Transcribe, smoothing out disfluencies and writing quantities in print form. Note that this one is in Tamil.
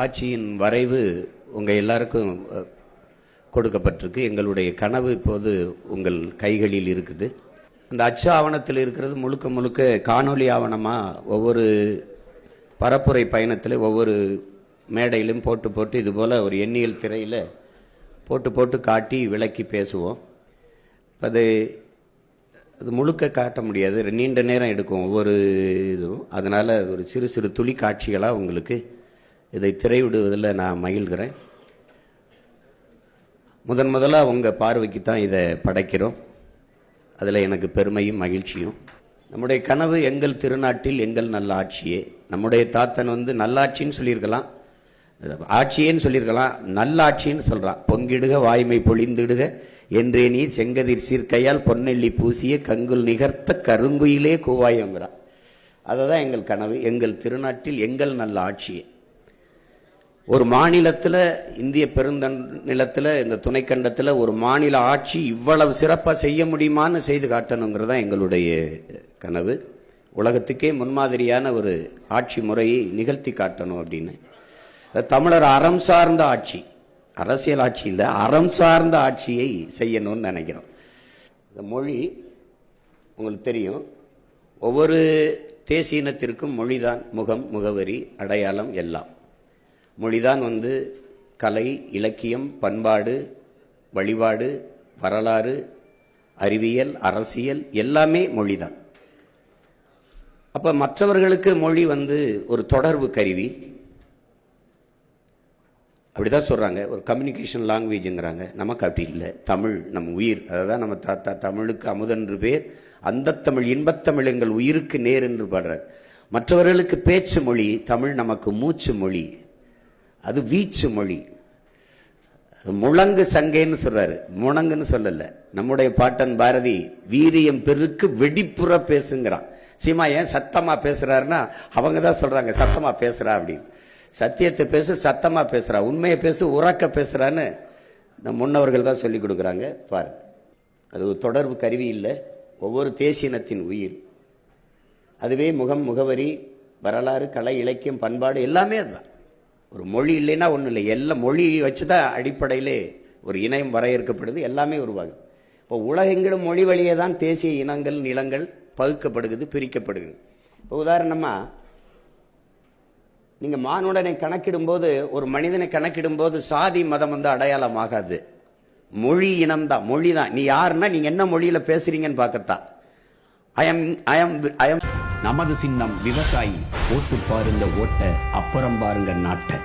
ஆட்சியின் வரைவு உங்கள் எல்லாருக்கும் கொடுக்கப்பட்டிருக்கு. எங்களுடைய கனவு இப்போது உங்கள் கைகளில் இருக்குது. அந்த அச்சு ஆவணத்தில் இருக்கிறது முழுக்க முழுக்க காணொலி ஆவணமாக ஒவ்வொரு பரப்புரை பயணத்தில் ஒவ்வொரு மேடையிலும் போட்டு போட்டு இதுபோல் ஒரு எண்ணியல் திரையில் போட்டு போட்டு காட்டி விளக்கி பேசுவோம். அது அது முழுக்க காட்ட முடியாது, நீண்ட நேரம் எடுக்கும் ஒவ்வொரு இதுவும். அதனால் ஒரு சிறு சிறு துளி காட்சிகளாக உங்களுக்கு இதை திரையிடுவதில் நான் மகிழ்கிறேன். முதலாக உங்கள் பார்வைக்கு தான் இதை படைக்கிறோம். அதில் எனக்கு பெருமையும் மகிழ்ச்சியும். நம்முடைய கனவு எங்கள் திருநாட்டில் எங்கள் நல்ல ஆட்சியே. நம்முடைய தாத்தன் நல்லாட்சின்னு சொல்லியிருக்கலாம், ஆட்சியேன்னு சொல்லியிருக்கலாம், நல்லாட்சின்னு சொல்கிறான். பொங்கிடுக வாய்மை பொழிந்திடுக என்றே நீ செங்கதிர் சீர்க்கையால் பொன்னெல்லி பூசிய கங்குல் நிகர்த்த கருங்குயிலே கூவாயங்கிறான். அதை தான் எங்கள் கனவு, எங்கள் திருநாட்டில் எங்கள் நல்ல ஆட்சியே. ஒரு மாநிலத்தில், இந்திய பெருநிலத்தில், இந்த துணைக்கண்டத்தில் ஒரு மாநில ஆட்சி இவ்வளவு சிறப்பாக செய்ய முடியுமான்னு செய்து காட்டணுங்கிறது தான் எங்களுடைய கனவு. உலகத்துக்கே முன்மாதிரியான ஒரு ஆட்சி முறையை நிகழ்த்தி காட்டணும் அப்படின்னு. தமிழர் அறம் சார்ந்த ஆட்சி, அரசியல் ஆட்சி இல்லை, அறம் சார்ந்த ஆட்சியை செய்யணும்னு நினைக்கிறோம். இந்த மொழி உங்களுக்கு தெரியும், ஒவ்வொரு தேசிய இனத்திற்கும் மொழிதான் முகம், முகவரி, அடையாளம் எல்லாம். மொழிதான் கலை, இலக்கியம், பண்பாடு, வழிபாடு, வரலாறு, அறிவியல், அரசியல் எல்லாமே மொழிதான். அப்போ மற்றவர்களுக்கு மொழி ஒரு தொடர்பு கருவி, அப்படிதான் சொல்கிறாங்க, ஒரு கம்யூனிகேஷன் லாங்குவேஜுங்கிறாங்க. நமக்கு அப்படி இல்லை. தமிழ் நம் உயிர். அதை தான் நம்ம தாத்தா தமிழுக்கு அமுதென்று பேர், அந்த தமிழ் இன்பத்தமிழ் எங்கள் உயிருக்கு நேர் என்று பாடுறார். மற்றவர்களுக்கு பேச்சு மொழி, தமிழ் நமக்கு மூச்சு மொழி, அது வீச்சு மொழி. முழங்கு சங்கைன்னு சொல்றாரு, முழங்குன்னு சொல்லல. நம்முடைய பாட்டன் பாரதி வீரியம் பெருக்கு வெடிப்புற பேசுங்கிறான். சீமா ஏன் சத்தமா பேசுறாருன்னா அவங்க தான் சொல்றாங்க சத்தமா பேசுறா அப்படின்னு. சத்தியத்தை பேசு, சத்தமா பேசுறா, உண்மையை பேசு, உறக்க பேசுறான்னு நம் முன்னவர்கள் தான் சொல்லி கொடுக்குறாங்க. பாரு, அது ஒரு தொடர்பு கருவி இல்லை, ஒவ்வொரு தேசியனத்தின் உயிர். அதுவே முகம், முகவரி, வரலாறு, கலை, இலக்கியம், பண்பாடு எல்லாமே அதுதான். ஒரு மொழி இல்லைன்னா ஒன்றும் இல்லை. எல்லாம் மொழி வச்சு தான் அடிப்படையிலே ஒரு இணையம் வரையறுக்கப்படுது, எல்லாமே உருவாகுது. இப்போ உலகெங்கிலும் மொழி வழியே தான் தேசிய இனங்கள், நிலங்கள் பகுக்கப்படுகிறது, பிரிக்கப்படுகிறது. இப்போ உதாரணமாக நீங்கள் மானுடனை கணக்கிடும்போது, ஒரு மனிதனை கணக்கிடும்போது சாதி மதம் அடையாளம் ஆகாது, மொழி இனம்தான், மொழி தான். நீ யாருன்னா நீங்கள் என்ன மொழியில் பேசுறீங்கன்னு பார்க்கத்தான். நமது சின்னம் விவசாயி. ஓட்டு பாருங்க ஓட்ட, அப்புறம் பாருங்க நாட்டை.